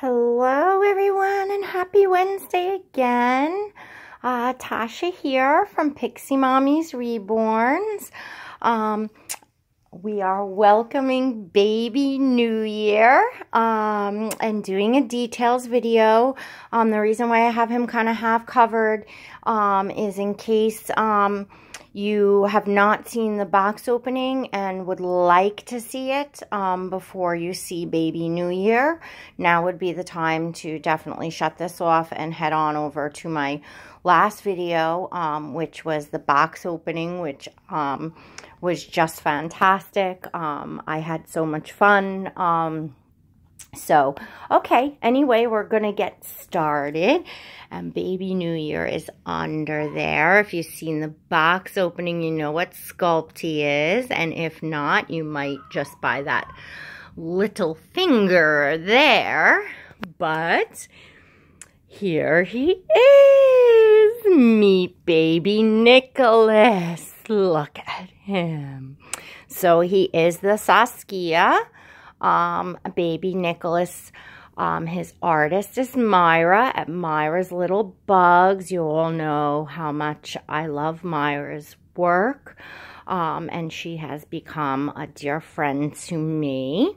Hello everyone and happy Wednesday again. Tasha here from Pixie Mommy's Reborns. We are welcoming baby New Year and doing a details video. The reason why I have him kind of half covered is in case you have not seen the box opening and would like to see it before you see baby New Year. Now would be the time to definitely shut this off and head on over to my last video, which was the box opening, which was just fantastic. I had so much fun. So, okay, anyway, we're going to get started. And baby New Year is under there. If you've seen the box opening, you know what sculpt he is. And if not, you might just by that little finger there. But here he is. Meet baby Nicholas. Look at him. So he is the Saskia. Baby Nicholas, his artist is Myra at Myra's Little Bugs. You all know how much I love Myra's work, and she has become a dear friend to me.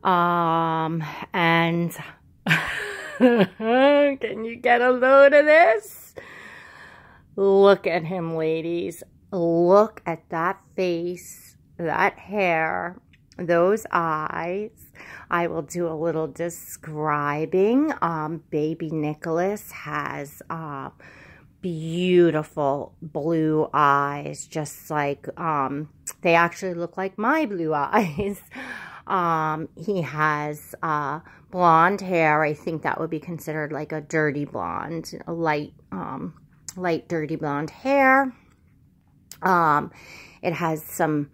And can you get a load of this? Look at him, ladies. Look at that face, that hair, those eyes. I will do a little describing. Baby Nicholas has beautiful blue eyes, just like they actually look like my blue eyes. He has blonde hair. I think that would be considered like a dirty blonde, a light dirty blonde hair. It has some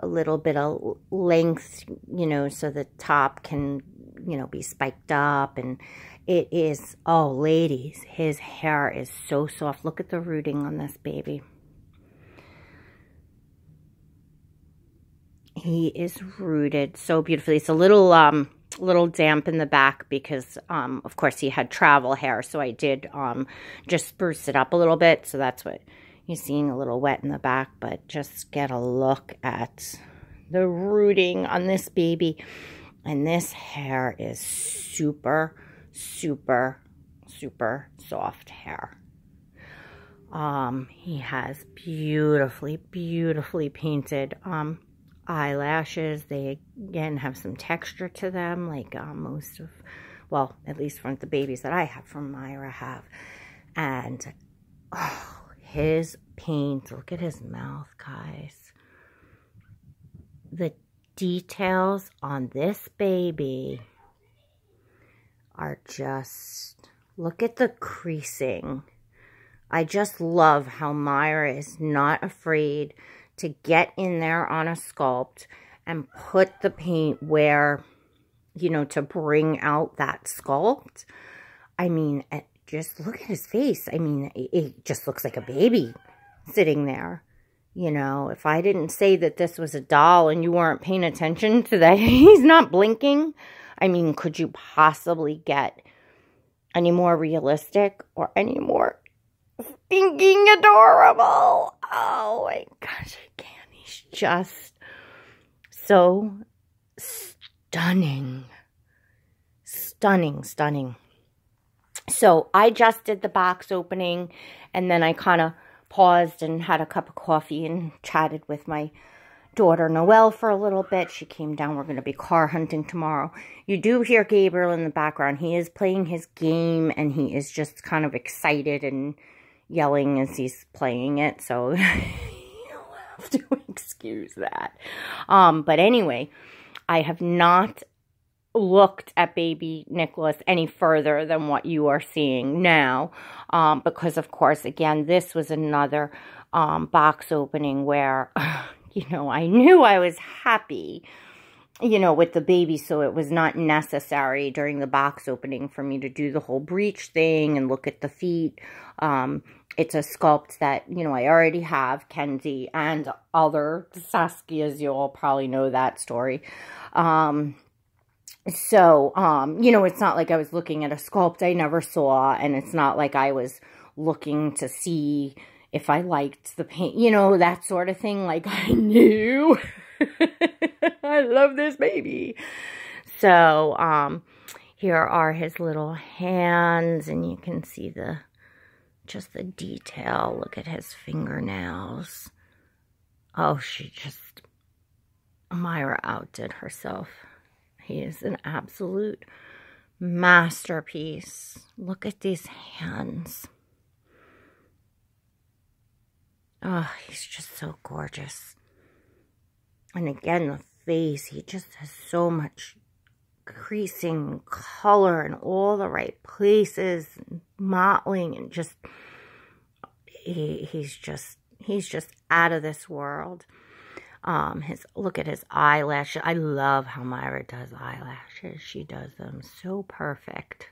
a little bit of length, you know, so the top can, you know, be spiked up. And it is, oh, ladies, his hair is so soft. Look at the rooting on this baby. He is rooted so beautifully. It's a little damp in the back because, of course, he had travel hair. So I did just spruce it up a little bit. So that's what you're seeing, a little wet in the back, but just get a look at the rooting on this baby. And this hair is super, super, super soft hair. He has beautifully, beautifully painted eyelashes. They, again, have some texture to them, like most of, well, at least from the babies that I have from Myra have. And, oh, his paint, look at his mouth, guys. The details on this baby are just, look at the creasing. I just love how Myra is not afraid to get in there on a sculpt and put the paint where, you know, to bring out that sculpt. I mean, just look at his face. I mean, it just looks like a baby sitting there. You know, if I didn't say that this was a doll and you weren't paying attention to that, he's not blinking. I mean, could you possibly get any more realistic or any more stinking adorable? Oh my gosh, I can't. He's just so stunning. Stunning, stunning. So I just did the box opening, and then I kind of paused and had a cup of coffee and chatted with my daughter Noelle for a little bit. She came down. We're going to be car hunting tomorrow. You do hear Gabriel in the background. He is playing his game, and he is just kind of excited and yelling as he's playing it. So you'll have to excuse that. But anyway, I have not looked at baby Nicholas any further than what you are seeing now, because of course, again, this was another box opening where, you know, I knew I was happy, you know, with the baby, so it was not necessary during the box opening for me to do the whole breech thing and look at the feet. It's a sculpt that, you know, I already have, Kenzie and other Saskias. You all probably know that story. So, you know, it's not like I was looking at a sculpt I never saw, and it's not like I was looking to see if I liked the paint, you know, that sort of thing. Like, I knew I love this baby. So, here are his little hands, and you can see just the detail. Look at his fingernails. Oh, Myra outdid herself. He is an absolute masterpiece. Look at these hands. Oh, he's just so gorgeous. And again, the face, he just has so much creasing color in all the right places, and mottling, and just, he's just out of this world. Look at his eyelashes. I love how Myra does eyelashes. She does them so perfect.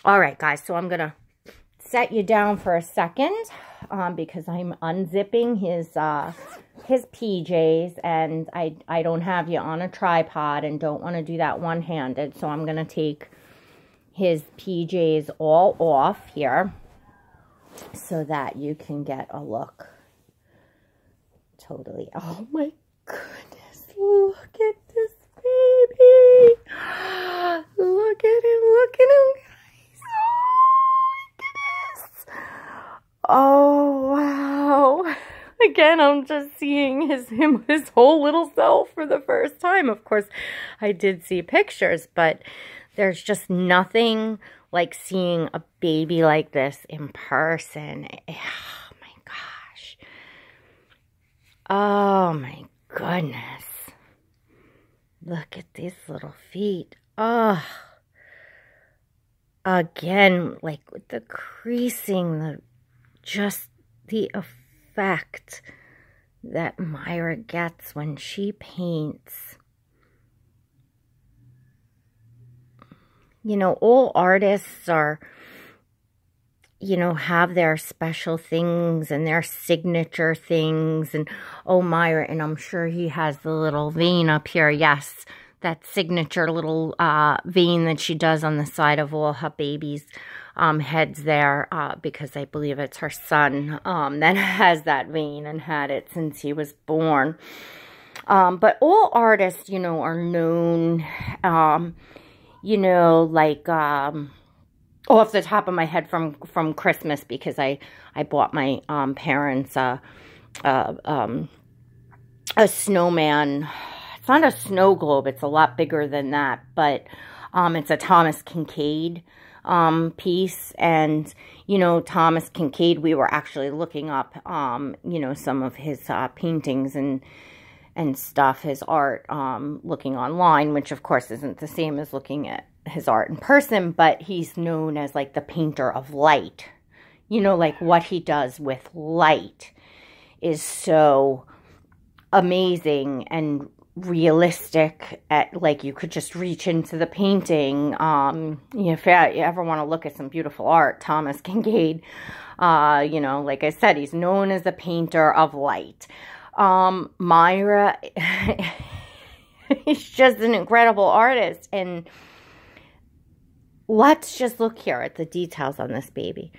All right, guys, so I'm going to set you down for a second because I'm unzipping his PJs, and I don't have you on a tripod and don't want to do that one-handed. So I'm going to take his PJs all off here so that you can get a look. Totally. Oh my goodness. Look at this baby. Look at him. Look at him, guys. Oh my goodness. Oh wow. Again, I'm just seeing his whole little self for the first time. Of course, I did see pictures, but there's just nothing like seeing a baby like this in person. Oh my goodness. Look at these little feet. Oh. Again, like with the creasing, just the effect that Myra gets when she paints. You know, all artists are, you know, have their special things and their signature things. And, oh, Myra, and I'm sure he has the little vein up here. Yes, that signature little vein that she does on the side of all her babies' heads there, because I believe it's her son that has that vein and had it since he was born. But all artists, you know, are known, you know, like... off the top of my head from Christmas, because I bought my parents a snowman. It's not a snow globe. It's a lot bigger than that, but it's a Thomas Kincaid piece. And, you know, Thomas Kincaid, we were actually looking up, you know, some of his paintings and stuff, his art, looking online, which of course isn't the same as looking at his art in person, but he's known as like the painter of light. You know, like what he does with light is so amazing and realistic. At like, you could just reach into the painting. If you ever want to look at some beautiful art, Thomas Kincaid, you know, like I said, he's known as the painter of light. Myra, he's just an incredible artist. And let's just look here at the details on this baby.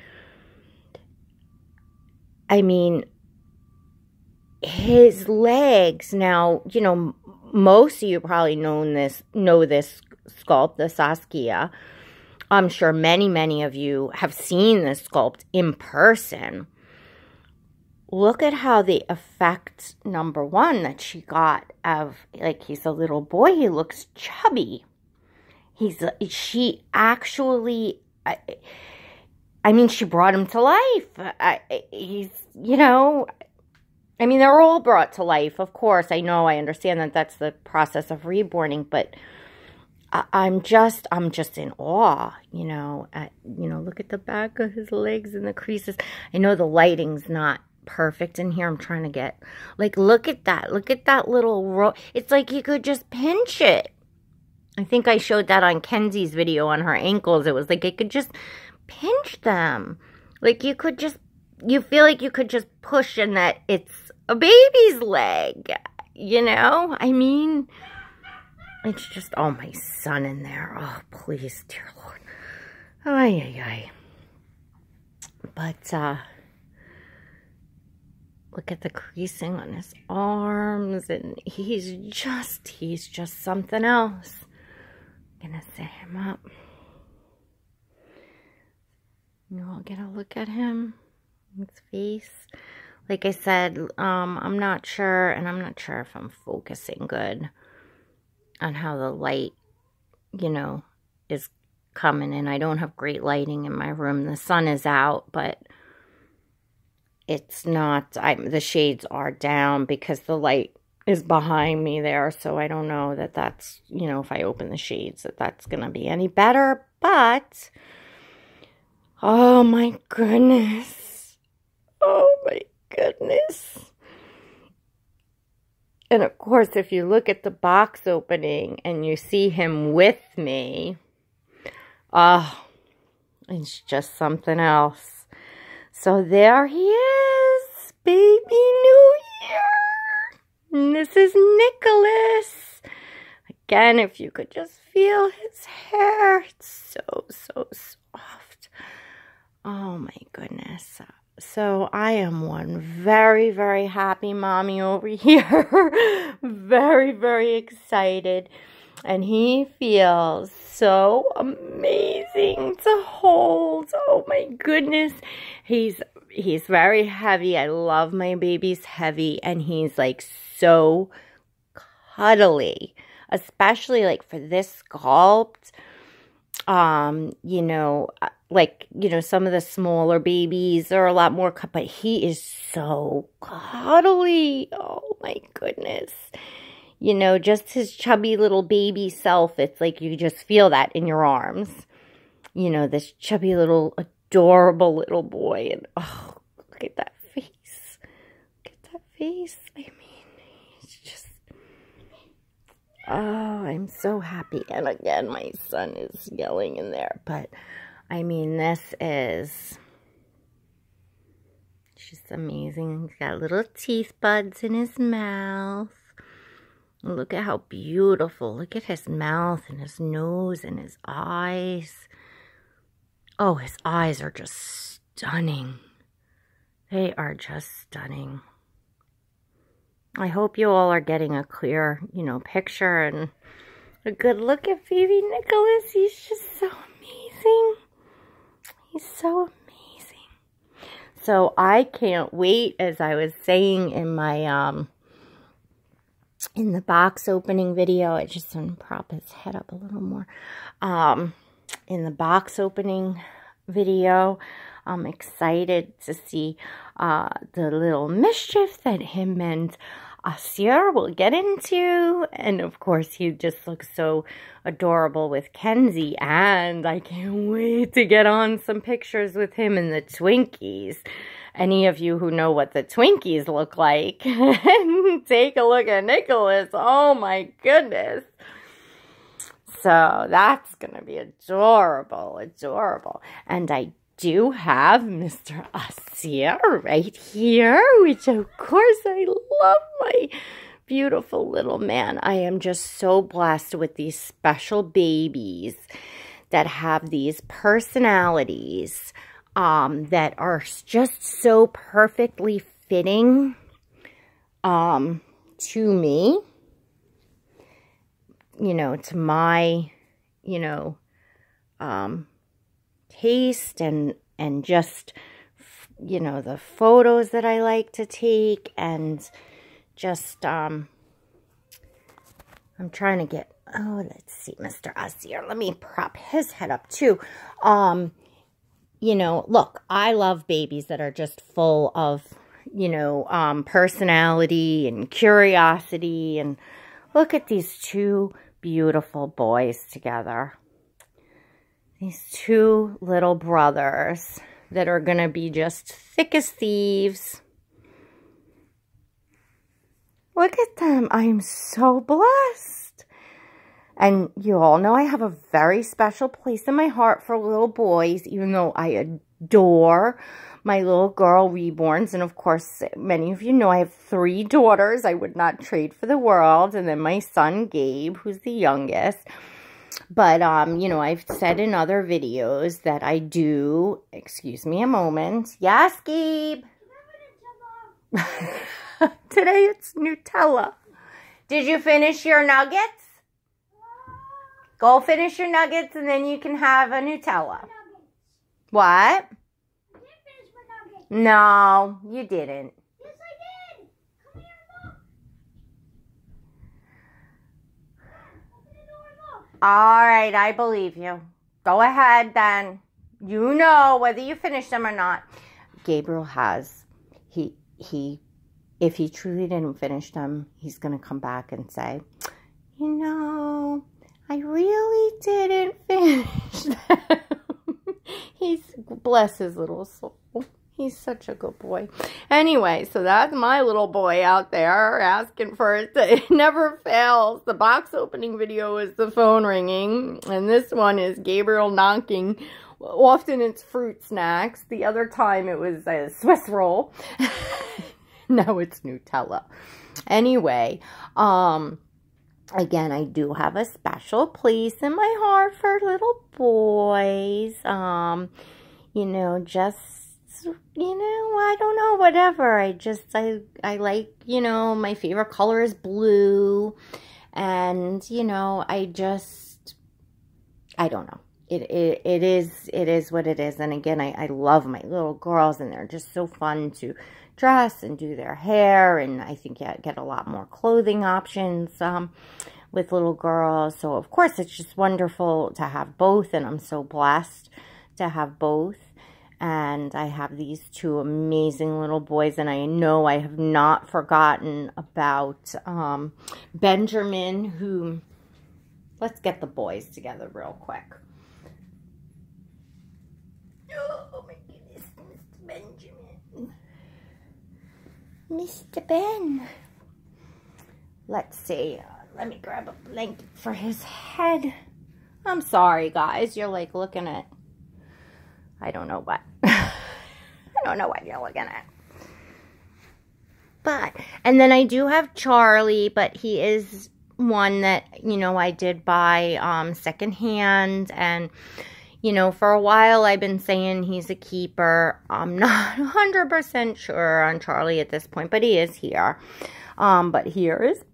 I mean, his legs, now, you know, most of you probably know this sculpt, the Saskia. I'm sure many of you have seen this sculpt in person. Look at how the effect, number one, that she got of, like, he's a little boy, he looks chubby. She actually, I mean, she brought him to life. He's, you know, I mean, they're all brought to life, of course. I know, I understand that that's the process of reborning, but I'm just in awe, you know. Look at the back of his legs and the creases. I know the lighting's not perfect in here. I'm trying to get, like, look at that little row. It's like you could just pinch it. I think I showed that on Kenzie's video on her ankles. It was like it could just pinch them. Like you feel like you could just push and that it's a baby's leg, you know? I mean, It's just, oh, my son in there. Oh, please, dear Lord. Ay, ay, ay. But, look at the creasing on his arms, and he's just something else. I'm gonna set him up. You all get a look at him, his face. Like I said, I'm not sure, and I'm not sure if I'm focusing good on how the light, you know, is coming in. I don't have great lighting in my room. The sun is out, but it's not, the shades are down because the light is behind me there. So I don't know that that's, you know, if I open the shades, that's going to be any better. But, oh my goodness. Oh my goodness. And of course, if you look at the box opening and you see him with me, oh, it's just something else. So there he is, baby New Year. And this is Nicholas. Again, if you could just feel his hair, it's so soft. Oh my goodness. So I am one very, very happy mommy over here. Very excited. And he feels so amazing to hold. Oh my goodness. He's very heavy. I love my babies heavy. And he's like so cuddly. Especially like for this sculpt. You know, like, you know, some of the smaller babies are a lot more, but he is so cuddly. Oh my goodness. You know, just his chubby little baby self. It's like you just feel that in your arms. You know, this chubby little adorable little boy. And oh, look at that face. Look at that face. I mean, he's just, oh, I'm so happy. And again, my son is yelling in there. But, I mean, this is just amazing. He's got little teeth buds in his mouth. Look at how beautiful. Look at his mouth and his nose and his eyes. Oh, his eyes are just stunning. They are just stunning. I hope you all are getting a clear, you know, picture and a good look at baby Nicholas. He's just so amazing. He's so amazing. So I can't wait, as I was saying in my, in the box opening video. I just want to prop his head up a little more. In the box opening video, I'm excited to see the little mischief that him and Asir will get into. And of course, he just looks so adorable with Kenzie. And I can't wait to get on some pictures with him and the Twinkies. Any of you who know what the Twinkies look like, take a look at Nicholas. Oh my goodness. So that's going to be adorable, adorable. And I do have Mr. Asir right here, which of course I love my beautiful little man. I am just so blessed with these special babies that have these personalities that are just so perfectly fitting to me, you know, to my, you know, taste and just, you know, the photos that I like to take, and just, I'm trying to get, oh, let's see, Mr. Asir, let me prop his head up too. You know, look, I love babies that are just full of, you know, personality and curiosity. And look at these two beautiful boys together. These two little brothers that are going to be just thick as thieves. Look at them. I am so blessed. And you all know I have a very special place in my heart for little boys, even though I adore my little girl reborns. And of course, many of you know I have 3 daughters I would not trade for the world. And then my son, Gabe, who's the youngest. But, you know, I've said in other videos that I do, excuse me a moment. Yes, Gabe? Today it's Nutella. Did you finish your nuggets? Go finish your nuggets and then you can have a Nutella. What? I didn't finish my nuggets. No, you didn't. Yes, I did. Come here and look. Open the door and look. All right, I believe you. Go ahead then. You know whether you finish them or not. Gabriel has, if he truly didn't finish them, he's going to come back and say, you know, I really didn't finish them. Bless his little soul. He's such a good boy. Anyway, so that's my little boy out there asking for it. It never fails. The box opening video is the phone ringing. And this one is Gabriel knocking. Often it's fruit snacks. The other time it was a Swiss roll. Now it's Nutella. Anyway, again, I do have a special place in my heart for little boys. You know, just, you know, I don't know, whatever. I like, you know, my favorite color is blue. And, you know, I don't know. It is what it is. And again, I love my little girls, and they're just so fun to dress and do their hair. And I think you get a lot more clothing options with little girls. So, of course, it's just wonderful to have both. And I'm so blessed to have both. And I have these 2 amazing little boys. And I know I have not forgotten about Benjamin, who, let's get the boys together real quick. Oh my goodness, Mr. Benjamin. Mr. Ben. Let's see. Let me grab a blanket for his head. I'm sorry, guys. You're like looking at, I don't know what. I don't know what you're looking at. But, and then I do have Charlie, but he is one that, you know, I did buy secondhand. And, you know, for a while I've been saying he's a keeper. I'm not 100% sure on Charlie at this point, but he is here. But here is Benjamin.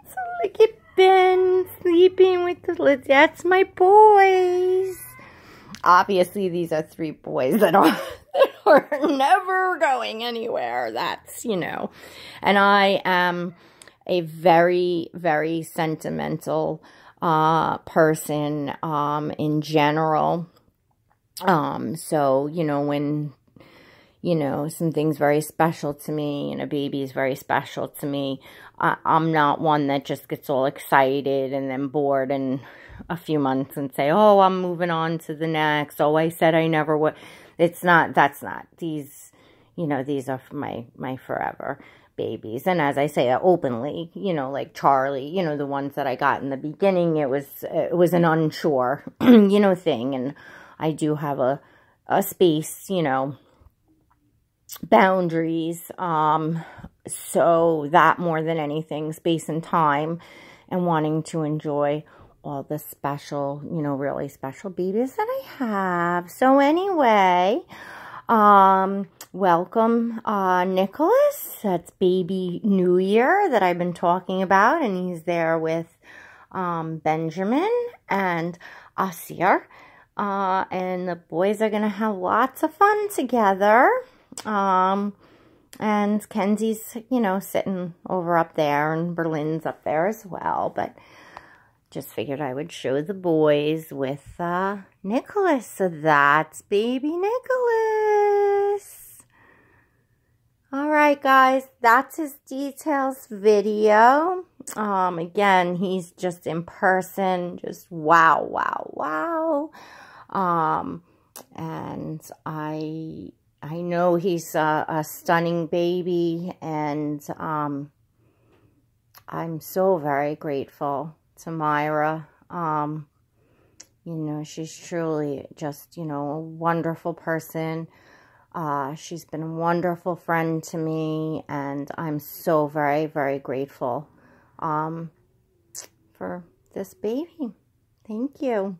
So look at Ben sleeping with the lids. That's my boys. Obviously, these are 3 boys that are never going anywhere. That's, you know. And I am a very, very sentimental person in general. So, you know, when, you know, something's very special to me and a baby is very special to me, I'm not one that just gets all excited and then bored in a few months and say, oh, I'm moving on to the next. Oh, I said I never would. It's not, that's not. These, you know, these are my forever babies. And as I say openly, you know, like Charlie, you know, the ones that I got in the beginning, it was an unsure, you know, thing. And I do have a space, you know, boundaries. So that more than anything, space and time, and wanting to enjoy all the special, you know, really special babies that I have. So anyway, welcome, Nicholas. That's baby New Year that I've been talking about. And he's there with, Benjamin and Asir. And the boys are going to have lots of fun together. And Kenzie's, you know, sitting over up there, and Berlin's up there as well. But just figured I would show the boys with Nicholas. So that's baby Nicholas. All right, guys, that's his details video. Again, he's just in person, just wow, wow, wow. And I know he's a stunning baby, and I'm so very grateful to Myra You know, she's truly just, you know, a wonderful person. She's been a wonderful friend to me, and I'm so very, very grateful for this baby. Thank you.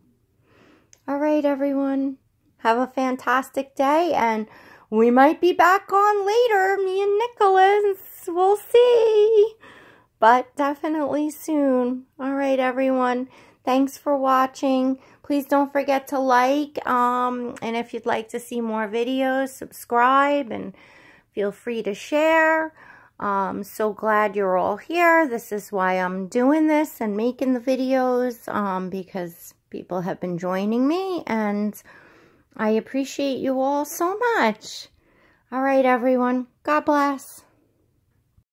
All right, everyone. Have a fantastic day, and we might be back on later, me and Nicholas. We'll see. But definitely soon. All right, everyone. Thanks for watching. Please don't forget to like. And if you'd like to see more videos, subscribe and feel free to share. So glad you're all here. This is why I'm doing this and making the videos, because people have been joining me, and I appreciate you all so much. All right, everyone. God bless.